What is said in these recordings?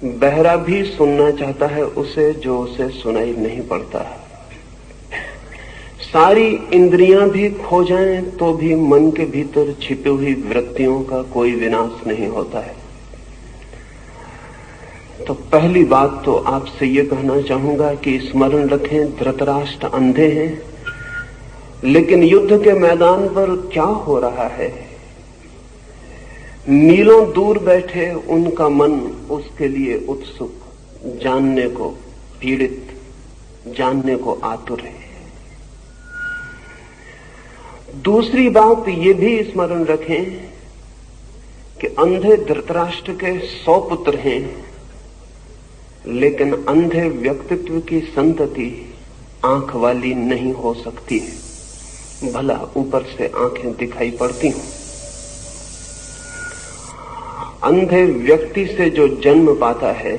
बहरा भी सुनना चाहता है उसे जो उसे सुनाई नहीं पड़ता। सारी इंद्रियां भी खो जाएं तो भी मन के भीतर छिपी हुई वृत्तियों का कोई विनाश नहीं होता है। तो पहली बात तो आपसे ये कहना चाहूंगा कि स्मरण रखें, धृतराष्ट्र अंधे हैं, लेकिन युद्ध के मैदान पर क्या हो रहा है, मीलों दूर बैठे उनका मन उसके लिए उत्सुक, जानने को पीड़ित, जानने को आतुर है। दूसरी बात ये भी स्मरण रखें कि अंधे धृतराष्ट्र के 100 पुत्र हैं, लेकिन अंधे व्यक्तित्व की संतति आंख वाली नहीं हो सकती है, भला ऊपर से आंखें दिखाई पड़ती हों। अंधे व्यक्ति से जो जन्म पाता है,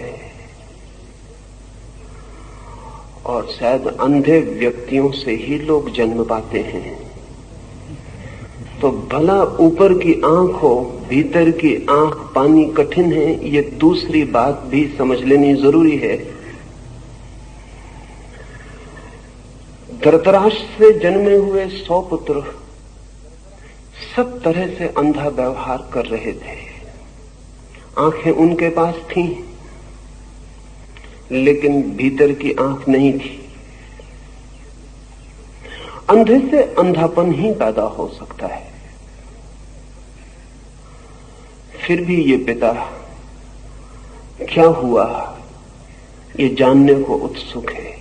और शायद अंधे व्यक्तियों से ही लोग जन्म पाते हैं, तो भला ऊपर की आंख हो, भीतर की आंख पानी कठिन है, ये दूसरी बात भी समझ लेनी जरूरी है। धृतराष्ट्र से जन्मे हुए 100 पुत्र सब तरह से अंधा व्यवहार कर रहे थे। आंखें उनके पास थीं, लेकिन भीतर की आंख नहीं थी। अंधे से अंधापन ही पैदा हो सकता है। फिर भी ये पिता क्या हुआ ये जानने को उत्सुक है।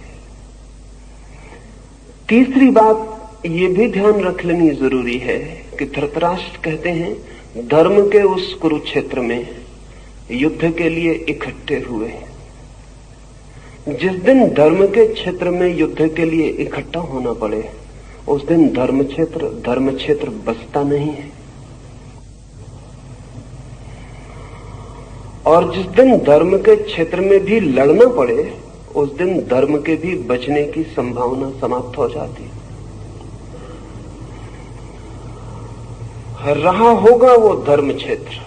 तीसरी बात ये भी ध्यान रख लेनी जरूरी है कि धृतराष्ट्र कहते हैं धर्म के उस कुरुक्षेत्र में युद्ध के लिए इकट्ठे हुए। जिस दिन धर्म के क्षेत्र में युद्ध के लिए इकट्ठा होना पड़े, उस दिन धर्म क्षेत्र बचता नहीं है। और जिस दिन धर्म के क्षेत्र में भी लड़ना पड़े, उस दिन धर्म के भी बचने की संभावना समाप्त हो जाती। रहा होगा वो धर्म क्षेत्र,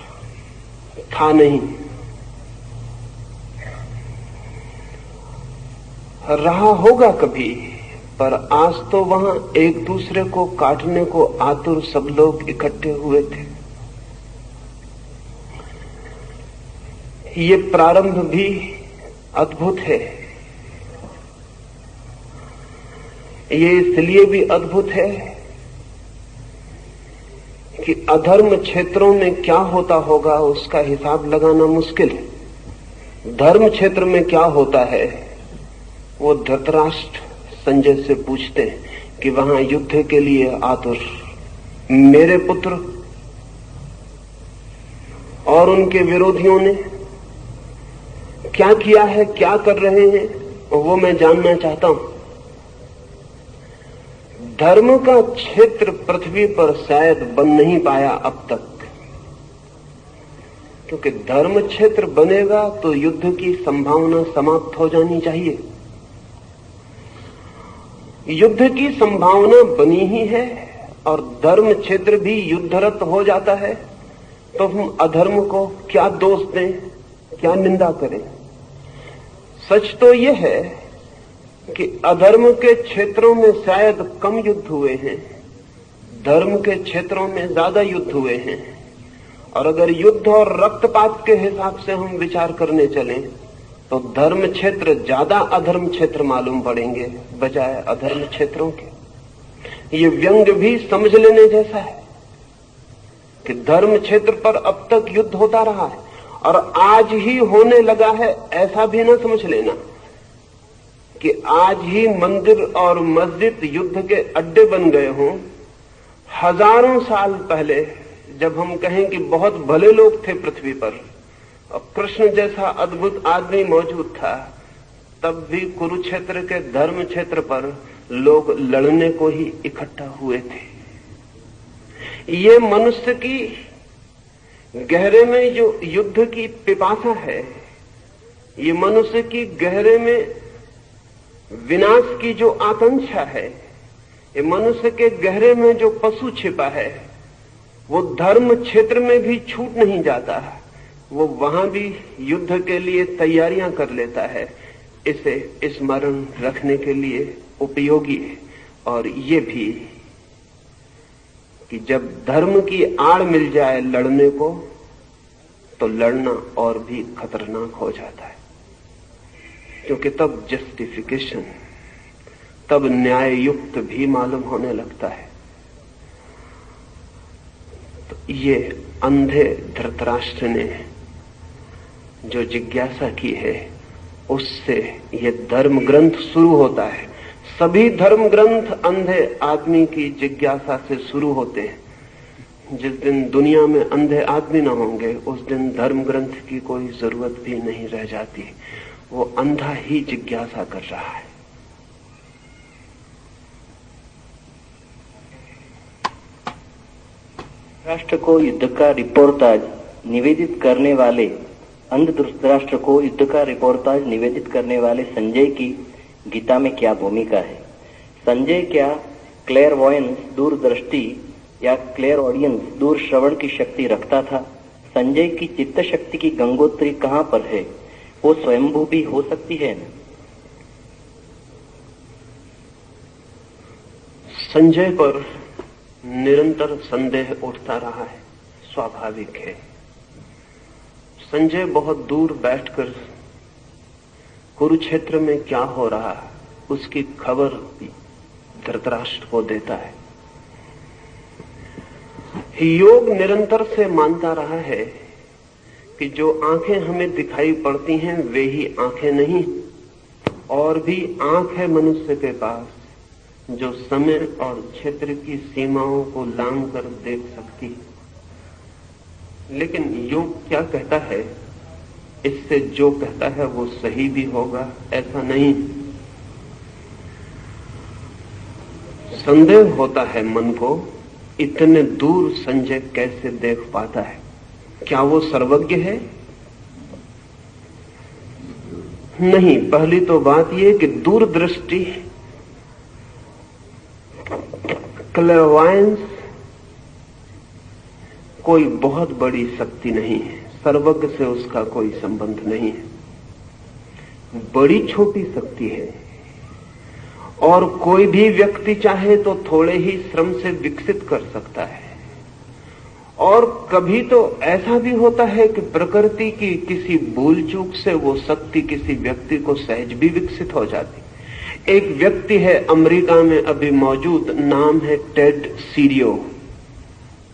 था नहीं। रहा होगा कभी, पर आज तो वहां एक दूसरे को काटने को आतुर सब लोग इकट्ठे हुए थे। ये प्रारंभ भी अद्भुत है। ये इसलिए भी अद्भुत है कि अधर्म क्षेत्रों में क्या होता होगा उसका हिसाब लगाना मुश्किल है। धर्म क्षेत्र में क्या होता है वो धृतराष्ट्र संजय से पूछते हैं कि वहां युद्ध के लिए आतुर मेरे पुत्र और उनके विरोधियों ने क्या किया है, क्या कर रहे हैं, वो मैं जानना चाहता हूं। धर्म का क्षेत्र पृथ्वी पर शायद बन नहीं पाया अब तक, क्योंकि धर्म क्षेत्र बनेगा तो युद्ध की संभावना समाप्त हो जानी चाहिए। युद्ध की संभावना बनी ही है और धर्म क्षेत्र भी युद्धरत हो जाता है, तो हम अधर्म को क्या दोष दें, क्या निंदा करें। सच तो यह है कि अधर्म के क्षेत्रों में शायद कम युद्ध हुए हैं, धर्म के क्षेत्रों में ज्यादा युद्ध हुए हैं। और अगर युद्ध और रक्तपात के हिसाब से हम विचार करने चलें तो धर्म क्षेत्र ज्यादा अधर्म क्षेत्र मालूम पड़ेंगे बजाय अधर्म क्षेत्रों के। ये व्यंग्य भी समझ लेने जैसा है कि धर्म क्षेत्र पर अब तक युद्ध होता रहा है और आज ही होने लगा है, ऐसा भी ना समझ लेना कि आज ही मंदिर और मस्जिद युद्ध के अड्डे बन गए हों। हजारों साल पहले जब हम कहें कि बहुत भले लोग थे पृथ्वी पर और कृष्ण जैसा अद्भुत आदमी मौजूद था, तब भी कुरुक्षेत्र के धर्म क्षेत्र पर लोग लड़ने को ही इकट्ठा हुए थे। ये मनुष्य की गहरे में जो युद्ध की पिपासा है, ये मनुष्य की गहरे में विनाश की जो आकांक्षा है, ये मनुष्य के गहरे में जो पशु छिपा है, वो धर्म क्षेत्र में भी छूट नहीं जाता। वो वहां भी युद्ध के लिए तैयारियां कर लेता है। इसे स्मरण रखने के लिए उपयोगी है। और ये भी कि जब धर्म की आड़ मिल जाए लड़ने को, तो लड़ना और भी खतरनाक हो जाता है, क्योंकि तब जस्टिफिकेशन, तब न्याय युक्त भी मालूम होने लगता है। तो ये अंधे धृतराष्ट्र ने जो जिज्ञासा की है, उससे ये धर्म ग्रंथ शुरू होता है। सभी धर्म ग्रंथ अंधे आदमी की जिज्ञासा से शुरू होते हैं। जिस दिन दुनिया में अंधे आदमी न होंगे, उस दिन धर्म ग्रंथ की कोई जरूरत भी नहीं रह जाती। वो अंधा ही जिज्ञासा कर रहा है। राष्ट्र को युद्ध का रिपोर्टाज निवेदित करने वाले अंध धृतराष्ट्र को युद्ध का रिपोर्टाज निवेदित करने वाले संजय की गीता में क्या भूमिका है? संजय क्या क्लेयरवॉयंस, दूरदृष्टि या क्लेयर ऑडियंस, दूर श्रवण की शक्ति रखता था? संजय की चित्त शक्ति की गंगोत्री कहां पर है? वो स्वयंभू भी हो सकती है न? संजय पर निरंतर संदेह उठता रहा है, स्वाभाविक है। संजय बहुत दूर बैठकर कुरुक्षेत्र में क्या हो रहा है उसकी खबर धृतराष्ट्र को देता है। योग निरंतर से मानता रहा है कि जो आंखें हमें दिखाई पड़ती हैं वे ही आंखें नहीं, और भी आंख है मनुष्य के पास जो समय और क्षेत्र की सीमाओं को लांघ कर देख सकती है। लेकिन योग क्या कहता है, इससे जो कहता है वो सही भी होगा ऐसा नहीं। संदेह होता है मन को, इतने दूर संजय कैसे देख पाता है? क्या वो सर्वज्ञ है? नहीं। पहली तो बात यह कि दूरदृष्टि, क्लेयरवॉयंस कोई बहुत बड़ी शक्ति नहीं है। सर्वज्ञ से उसका कोई संबंध नहीं है। बड़ी छोटी शक्ति है, और कोई भी व्यक्ति चाहे तो थोड़े ही श्रम से विकसित कर सकता है। और कभी तो ऐसा भी होता है कि प्रकृति की किसी भूल चूक से वो शक्ति किसी व्यक्ति को सहज भी विकसित हो जाती। एक व्यक्ति है अमेरिका में अभी मौजूद, नाम है टेड सीरियो।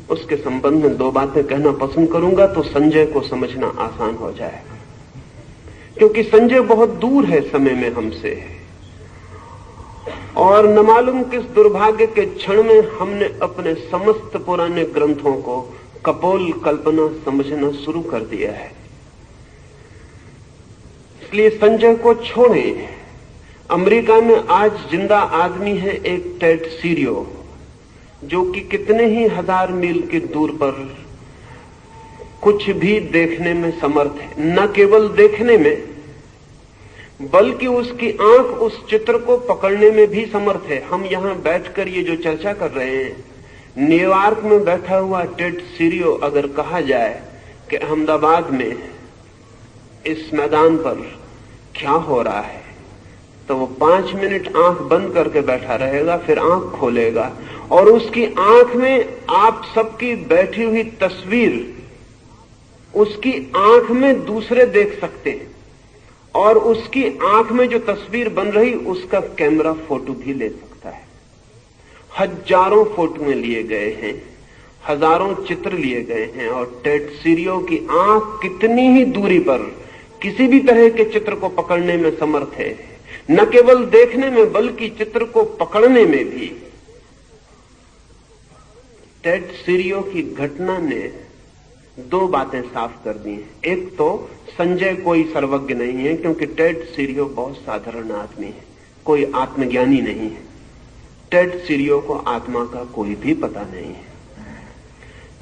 उसके संबंध में दो बातें कहना पसंद करूंगा तो संजय को समझना आसान हो जाएगा, क्योंकि संजय बहुत दूर है समय में हमसे, और न मालूम किस दुर्भाग्य के क्षण में हमने अपने समस्त पुराने ग्रंथों को कपोल कल्पना समझना शुरू कर दिया है। इसलिए संजय को छोड़ें। अमेरिका में आज जिंदा आदमी है एक टेड सीरियो, जो कि कितने ही हजार मील की दूर पर कुछ भी देखने में समर्थ है। न केवल देखने में, बल्कि उसकी आंख उस चित्र को पकड़ने में भी समर्थ है। हम यहां बैठकर ये जो चर्चा कर रहे हैं, न्यूयॉर्क में बैठा हुआ टेड सीरियो अगर कहा जाए कि अहमदाबाद में इस मैदान पर क्या हो रहा है, तो वो 5 मिनट आंख बंद करके बैठा रहेगा, फिर आंख खोलेगा और उसकी आंख में आप सबकी बैठी हुई तस्वीर उसकी आंख में दूसरे देख सकते हैं, और उसकी आंख में जो तस्वीर बन रही उसका कैमरा फोटो भी ले सकता है। हजारों फोटोएं लिए गए हैं, हजारों चित्र लिए गए हैं, और टेड सीरियो की आंख कितनी ही दूरी पर किसी भी तरह के चित्र को पकड़ने में समर्थ है। न केवल देखने में बल्कि चित्र को पकड़ने में भी। टेड सीरियो की घटना ने दो बातें साफ कर दी हैं। एक तो संजय कोई सर्वज्ञ नहीं है, क्योंकि टेड सीरियो बहुत साधारण आदमी है, कोई आत्मज्ञानी नहीं है। टेड सीरियो को आत्मा का कोई भी पता नहीं है।